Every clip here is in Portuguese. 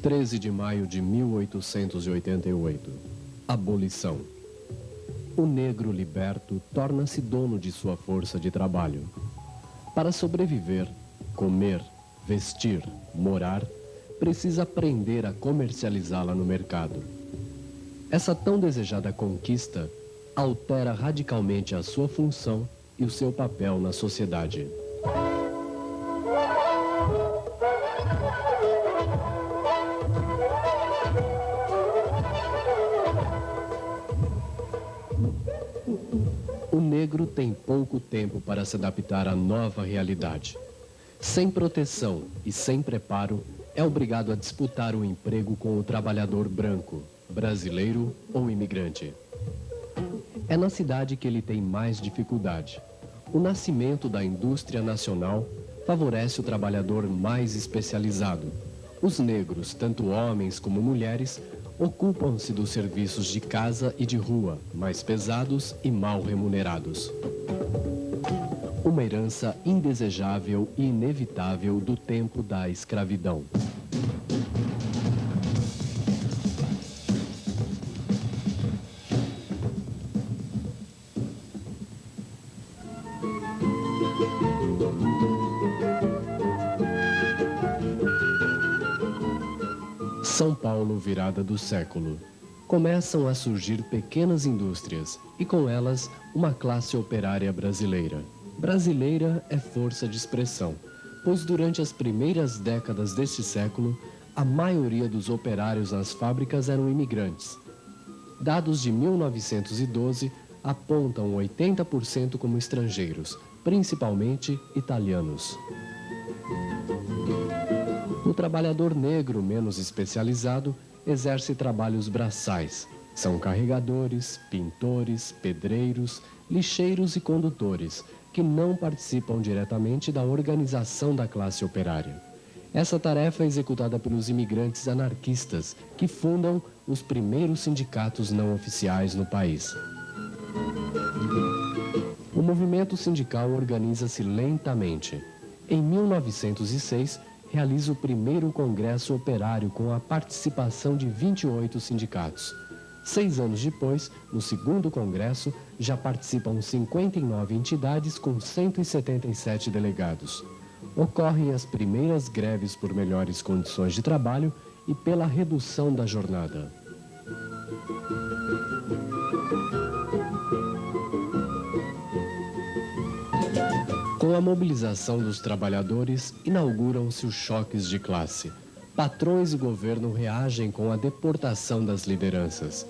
13 de maio de 1888. Abolição. O negro liberto torna-se dono de sua força de trabalho. Para sobreviver, comer, vestir, morar, precisa aprender a comercializá-la no mercado. Essa tão desejada conquista altera radicalmente a sua função e o seu papel na sociedade. O negro tem pouco tempo para se adaptar à nova realidade. Sem proteção e sem preparo, é obrigado a disputar o emprego com o trabalhador branco, brasileiro ou imigrante. É na cidade que ele tem mais dificuldade. O nascimento da indústria nacional favorece o trabalhador mais especializado. Os negros, tanto homens como mulheres, ocupam-se dos serviços de casa e de rua, mais pesados e mal remunerados. Uma herança indesejável e inevitável do tempo da escravidão. São Paulo, virada do século. Começam a surgir pequenas indústrias e, com elas, uma classe operária brasileira. Brasileira é força de expressão, pois durante as primeiras décadas deste século, a maioria dos operários nas fábricas eram imigrantes. Dados de 1912 apontam 80% como estrangeiros, principalmente italianos. O trabalhador negro menos especializado exerce trabalhos braçais. São carregadores, pintores, pedreiros, lixeiros e condutores, que não participam diretamente da organização da classe operária. Essa tarefa é executada pelos imigrantes anarquistas, que fundam os primeiros sindicatos não oficiais no país. O movimento sindical organiza-se lentamente. Em 1906, realiza o primeiro congresso operário com a participação de 28 sindicatos. 6 anos depois, no segundo congresso, já participam 59 entidades com 177 delegados. Ocorrem as primeiras greves por melhores condições de trabalho e pela redução da jornada. Com a mobilização dos trabalhadores, inauguram-se os choques de classe. Patrões e governo reagem com a deportação das lideranças.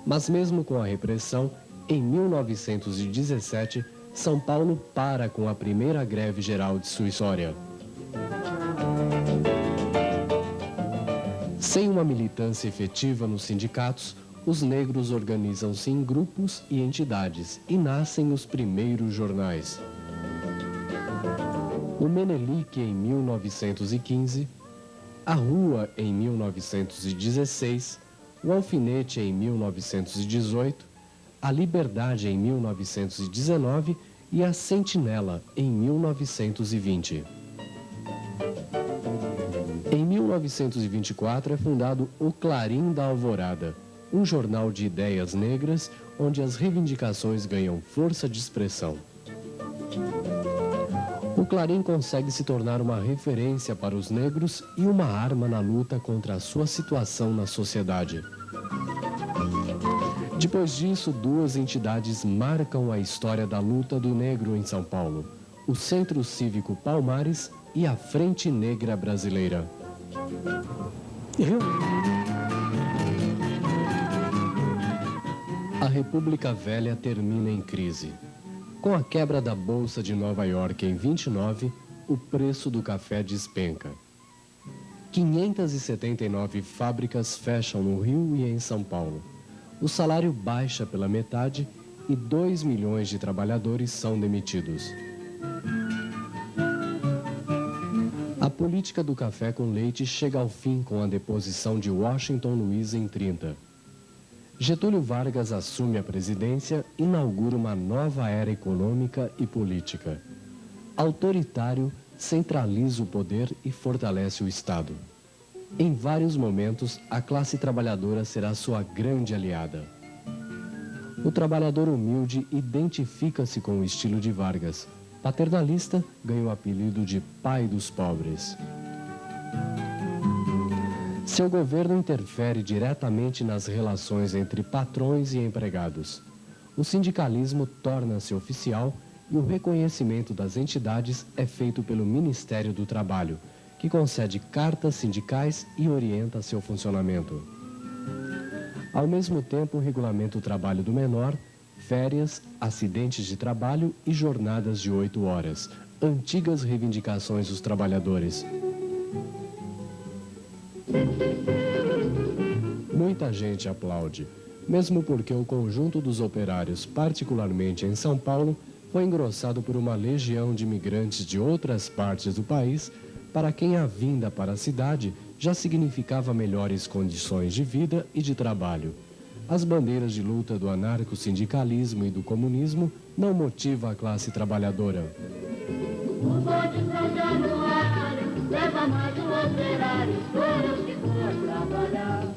Mas mesmo com a repressão, em 1917, São Paulo para com a primeira greve geral de sua história. Sem uma militância efetiva nos sindicatos, os negros organizam-se em grupos e entidades e nascem os primeiros jornais. O Menelik em 1915, a Rua em 1916, o Alfinete em 1918, a Liberdade em 1919 e a Sentinela em 1920. Em 1924 é fundado o Clarim da Alvorada, um jornal de ideias negras onde as reivindicações ganham força de expressão. O Clarim consegue se tornar uma referência para os negros e uma arma na luta contra a sua situação na sociedade. Depois disso, duas entidades marcam a história da luta do negro em São Paulo: o Centro Cívico Palmares e a Frente Negra Brasileira. A República Velha termina em crise. Com a quebra da Bolsa de Nova York em 29, o preço do café despenca. 579 fábricas fecham no Rio e em São Paulo. O salário baixa pela metade e 2 milhões de trabalhadores são demitidos. A política do café com leite chega ao fim com a deposição de Washington Luiz em 30. Getúlio Vargas assume a presidência e inaugura uma nova era econômica e política. Autoritário, centraliza o poder e fortalece o Estado. Em vários momentos, a classe trabalhadora será sua grande aliada. O trabalhador humilde identifica-se com o estilo de Vargas. Paternalista, ganha o apelido de pai dos pobres. Seu governo interfere diretamente nas relações entre patrões e empregados. O sindicalismo torna-se oficial e o reconhecimento das entidades é feito pelo Ministério do Trabalho, que concede cartas sindicais e orienta seu funcionamento. Ao mesmo tempo, regulamenta o trabalho do menor, férias, acidentes de trabalho e jornadas de 8 horas, antigas reivindicações dos trabalhadores. Muita gente aplaude, mesmo porque o conjunto dos operários, particularmente em São Paulo, foi engrossado por uma legião de imigrantes de outras partes do país, para quem a vinda para a cidade já significava melhores condições de vida e de trabalho. As bandeiras de luta do anarco-sindicalismo e do comunismo não motivam a classe trabalhadora. O bonde São Januário leva mais um operário, todos que for trabalhar.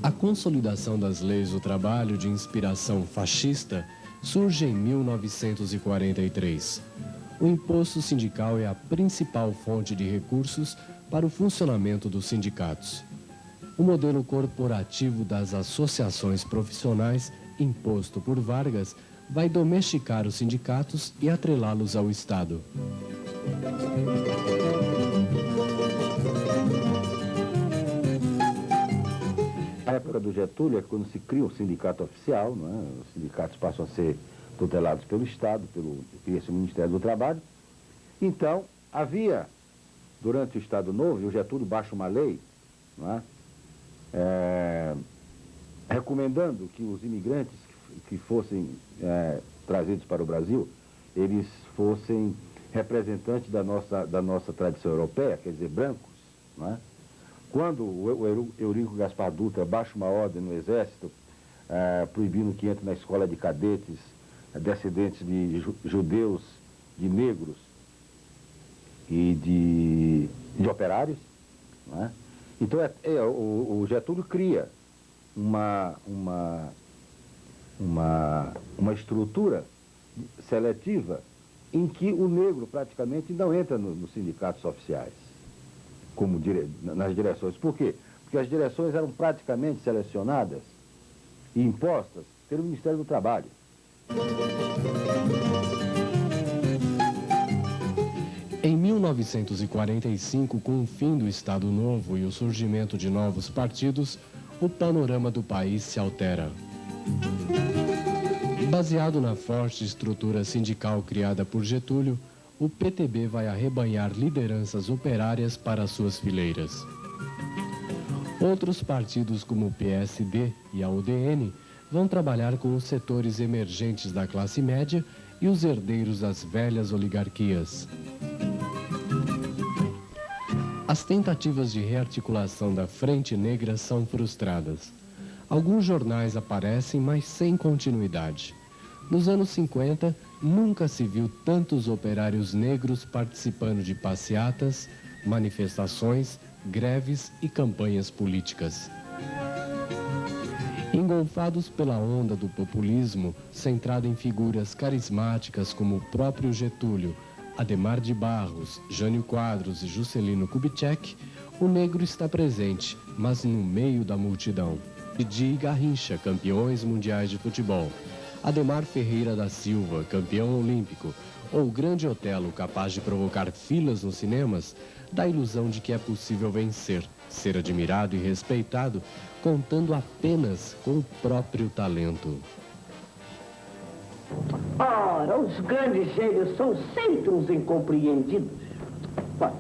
A consolidação das leis do trabalho de inspiração fascista surge em 1943. O imposto sindical é a principal fonte de recursos para o funcionamento dos sindicatos. O modelo corporativo das associações profissionais, imposto por Vargas, vai domesticar os sindicatos e atrelá-los ao Estado. Na época do Getúlio é quando se cria o sindicato oficial, não é? Os sindicatos passam a ser tutelados pelo Estado, cria-se o Ministério do Trabalho. Então, havia, durante o Estado Novo, e o Getúlio baixa uma lei, não é? Recomendando que os imigrantes que fossem trazidos para o Brasil, eles fossem representantes da nossa tradição europeia, quer dizer, brancos, não é? Quando o Eurico Gaspar Dutra baixa uma ordem no Exército, proibindo que entre na escola de cadetes descendentes de judeus, de negros e de operários, não é? Então o Getúlio cria uma estrutura seletiva em que o negro praticamente não entra nos sindicatos oficiais, como nas direções. Por quê? Porque as direções eram praticamente selecionadas e impostas pelo Ministério do Trabalho. Em 1945, com o fim do Estado Novo e o surgimento de novos partidos, o panorama do país se altera. Baseado na forte estrutura sindical criada por Getúlio, o PTB vai arrebanhar lideranças operárias para suas fileiras. Outros partidos, como o PSD e a UDN, vão trabalhar com os setores emergentes da classe média e os herdeiros das velhas oligarquias. As tentativas de rearticulação da Frente Negra são frustradas. Alguns jornais aparecem, mas sem continuidade. Nos anos 50, nunca se viu tantos operários negros participando de passeatas, manifestações, greves e campanhas políticas. Engolfados pela onda do populismo, centrada em figuras carismáticas como o próprio Getúlio, Adhemar de Barros, Jânio Quadros e Juscelino Kubitschek, o negro está presente, mas no meio da multidão. Didi e Garrincha, campeões mundiais de futebol. Adhemar Ferreira da Silva, campeão olímpico, ou o Grande Otelo, capaz de provocar filas nos cinemas, dá a ilusão de que é possível vencer, ser admirado e respeitado, contando apenas com o próprio talento. Ora, os grandes gênios são sempre uns incompreendidos. Vai.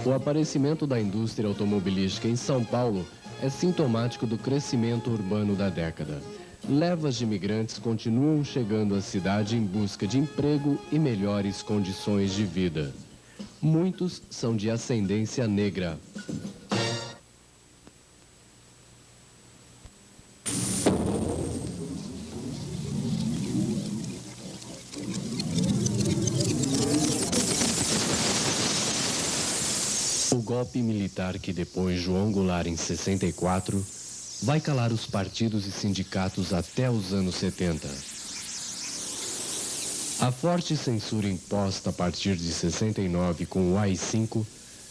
O aparecimento da indústria automobilística em São Paulo é sintomático do crescimento urbano da década. levas de imigrantes continuam chegando à cidade em busca de emprego e melhores condições de vida. Muitos são de ascendência negra. O golpe militar que depôs João Goulart em 64 vai calar os partidos e sindicatos até os anos 70. A forte censura imposta a partir de 69 com o AI-5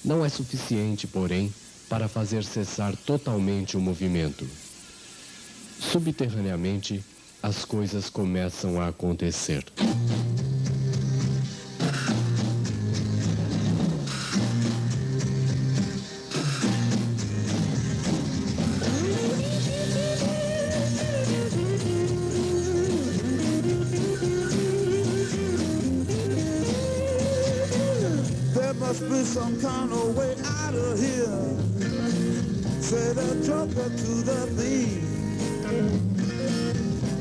não é suficiente, porém, para fazer cessar totalmente o movimento. Subterraneamente, as coisas começam a acontecer. Must be some kind of way out of here. Say the joker to the thief.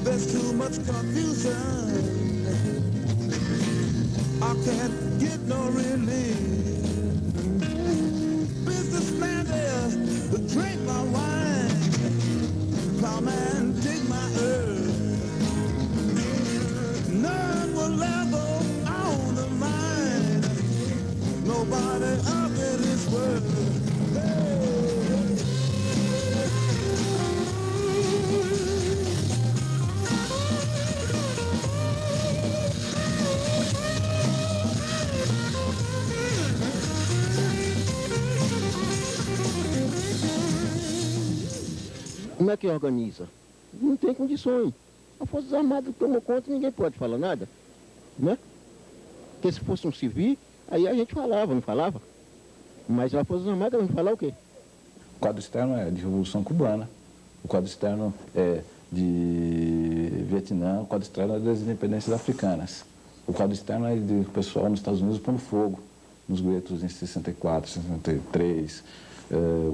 There's too much confusion. I can't get no relief. Businessman there to drink my wine. Plowman dig my earth. None will ever own the mine. Nobody up in this world. Como é que organiza? Não tem condições. A Forças Armadas tomou conta e ninguém pode falar nada, né? Porque se fosse um civil, aí a gente falava, não falava? Mas a Forças Armadas vai falar o quê? O quadro externo é de Revolução Cubana, o quadro externo é de Vietnã, o quadro externo é das independências africanas. O quadro externo é do pessoal nos Estados Unidos pondo fogo nos guetos em 64, 63,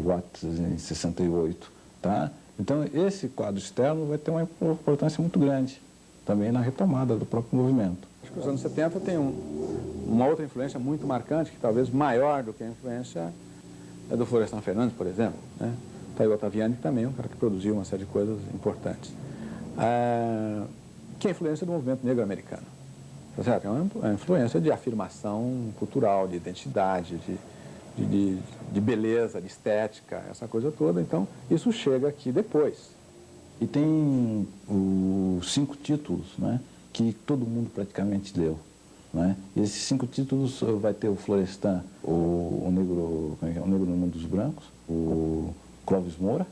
Watts em 68, tá? Então esse quadro externo vai ter uma importância muito grande também na retomada do próprio movimento. Acho que os anos 70 tem uma outra influência muito marcante, que talvez maior do que a influência do Florestan Fernandes, por exemplo, né? Tá aí o Ottaviani também, um cara que produziu uma série de coisas importantes. Que é a influência do movimento negro americano. Tá certo? É uma influência de afirmação cultural, de identidade, de beleza, de estética, essa coisa toda. Então, isso chega aqui depois. E tem os 5 títulos, né, que todo mundo praticamente leu. Né? E esses 5 títulos vai ter o Florestan, o Negro no Mundo dos Brancos, o Clóvis Moura,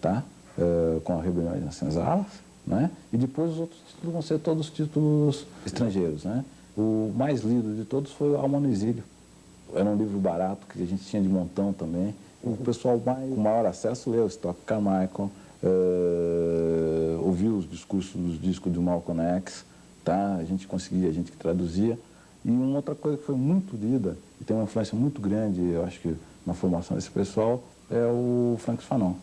tá? Com a Rebelião nas Senzalas, né? E depois os outros títulos vão ser todos títulos estrangeiros. Né? O mais lido de todos foi o Alma no Exílio. Era um livro barato que a gente tinha de montão também. O pessoal com maior acesso leu Stock Carmichael, ouviu os discursos dos discos do Malcolm X, tá? A gente conseguia, a gente que traduzia. E uma outra coisa que foi muito lida, e tem uma influência muito grande, eu acho que na formação desse pessoal, é o Francis Fanon.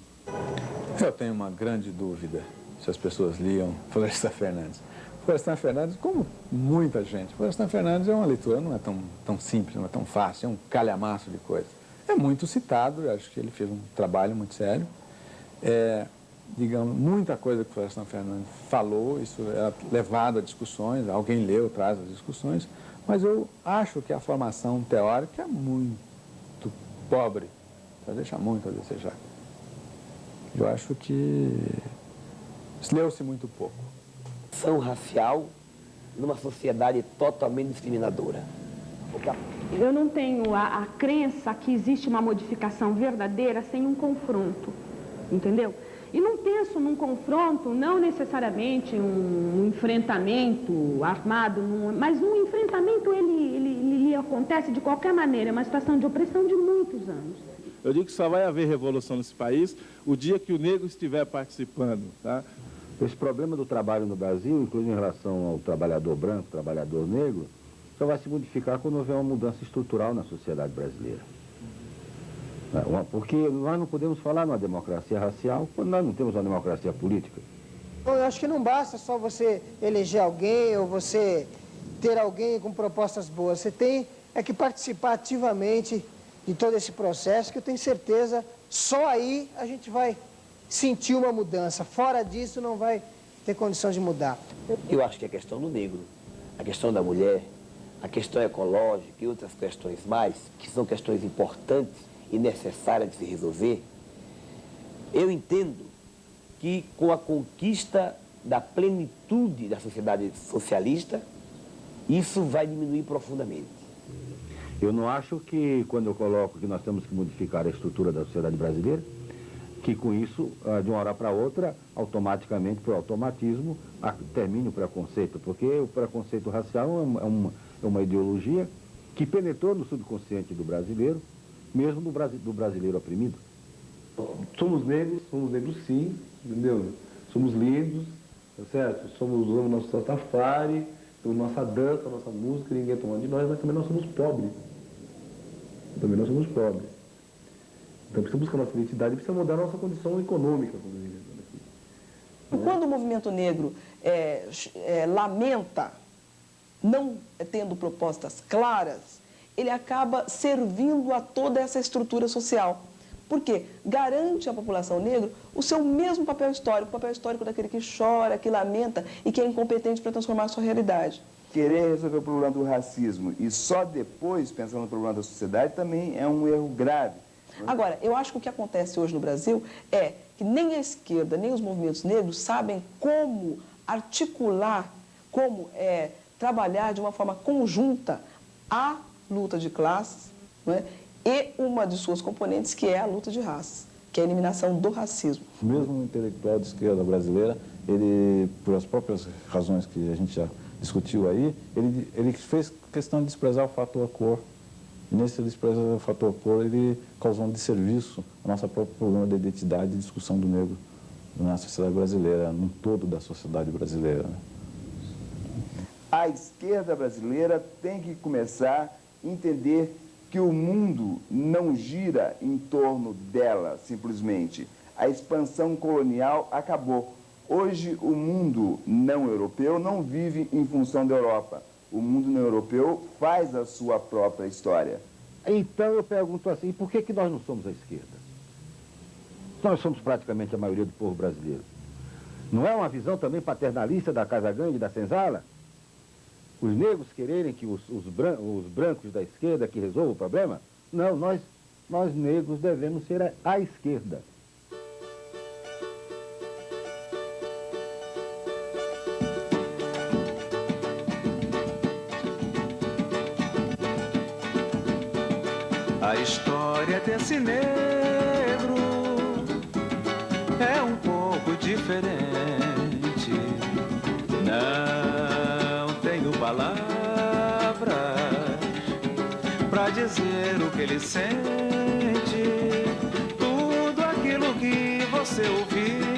Eu tenho uma grande dúvida se as pessoas liam Florestan Fernandes. Florestan Fernandes, como muita gente, Florestan Fernandes é uma leitura, não é tão simples, não é tão fácil, é um calhamaço de coisas. É muito citado, eu acho que ele fez um trabalho muito sério. Digamos, muita coisa que o Florestan Fernandes falou, isso é levado a discussões, alguém leu, traz as discussões, mas eu acho que a formação teórica é muito pobre, vai deixar muito a desejar. Eu acho que leu-se muito pouco. Ação racial numa sociedade totalmente discriminadora. Eu não tenho a crença que existe uma modificação verdadeira sem um confronto, entendeu? E não penso num confronto, não necessariamente um enfrentamento armado, mas um enfrentamento ele acontece de qualquer maneira, é uma situação de opressão de muitos anos. Eu digo que só vai haver revolução nesse país o dia que o negro estiver participando, tá? Esse problema do trabalho no Brasil, inclusive em relação ao trabalhador branco, trabalhador negro, só vai se modificar quando houver uma mudança estrutural na sociedade brasileira. Porque nós não podemos falar numa democracia racial quando nós não temos uma democracia política. Bom, eu acho que não basta só você eleger alguém ou você ter alguém com propostas boas. Você tem que participar ativamente de todo esse processo, que eu tenho certeza, só aí a gente vai sentir uma mudança. Fora disso, não vai ter condição de mudar. Eu acho que a questão do negro, a questão da mulher, a questão ecológica e outras questões mais, que são questões importantes e necessárias de se resolver, eu entendo que com a conquista da plenitude da sociedade socialista, isso vai diminuir profundamente. Eu não acho que, quando eu coloco que nós temos que modificar a estrutura da sociedade brasileira, que com isso, de uma hora para outra, automaticamente, por automatismo, termine o preconceito, porque o preconceito racial é uma ideologia que penetrou no subconsciente do brasileiro, mesmo do brasileiro oprimido. Somos negros sim, entendeu? Somos lindos, tá certo? Usamos nosso Rastafari, temos nossa dança, nossa música, ninguém toma de nós, mas também nós somos pobres. Também nós somos pobres. Então precisa buscar nossa identidade, precisa mudar a nossa condição econômica. Quando o movimento negro lamenta não tendo propostas claras, ele acaba servindo a toda essa estrutura social. Porque garante à população negra o seu mesmo papel histórico, o papel histórico daquele que chora, que lamenta e que é incompetente para transformar a sua realidade. Querer resolver o problema do racismo e só depois pensar no problema da sociedade também é um erro grave. Agora, eu acho que o que acontece hoje no Brasil é que nem a esquerda, nem os movimentos negros sabem como articular, como trabalhar de uma forma conjunta a luta de classes, não é? E uma de suas componentes, que é a luta de raças, que é a eliminação do racismo. Mesmo o intelectual de esquerda brasileira, ele, por as próprias razões que a gente já discutiu aí, ele fez questão de desprezar o fator cor. E nesse desprezar o fator cor, ele causou um desserviço ao nosso próprio problema de identidade e discussão do negro na sociedade brasileira, num todo da sociedade brasileira. A esquerda brasileira tem que começar a entender que o mundo não gira em torno dela, simplesmente. A expansão colonial acabou. Hoje, o mundo não europeu não vive em função da Europa. O mundo não europeu faz a sua própria história. Então, eu pergunto assim, por que nós não somos a esquerda? Nós somos praticamente a maioria do povo brasileiro. Não é uma visão também paternalista da Casa Grande e da Senzala? Os negros quererem que os brancos da esquerda que resolvam o problema? Não, nós negros devemos ser a esquerda. A história desse negro é um pouco diferente. Não tenho palavras pra dizer o que ele sente. Tudo aquilo que você ouviu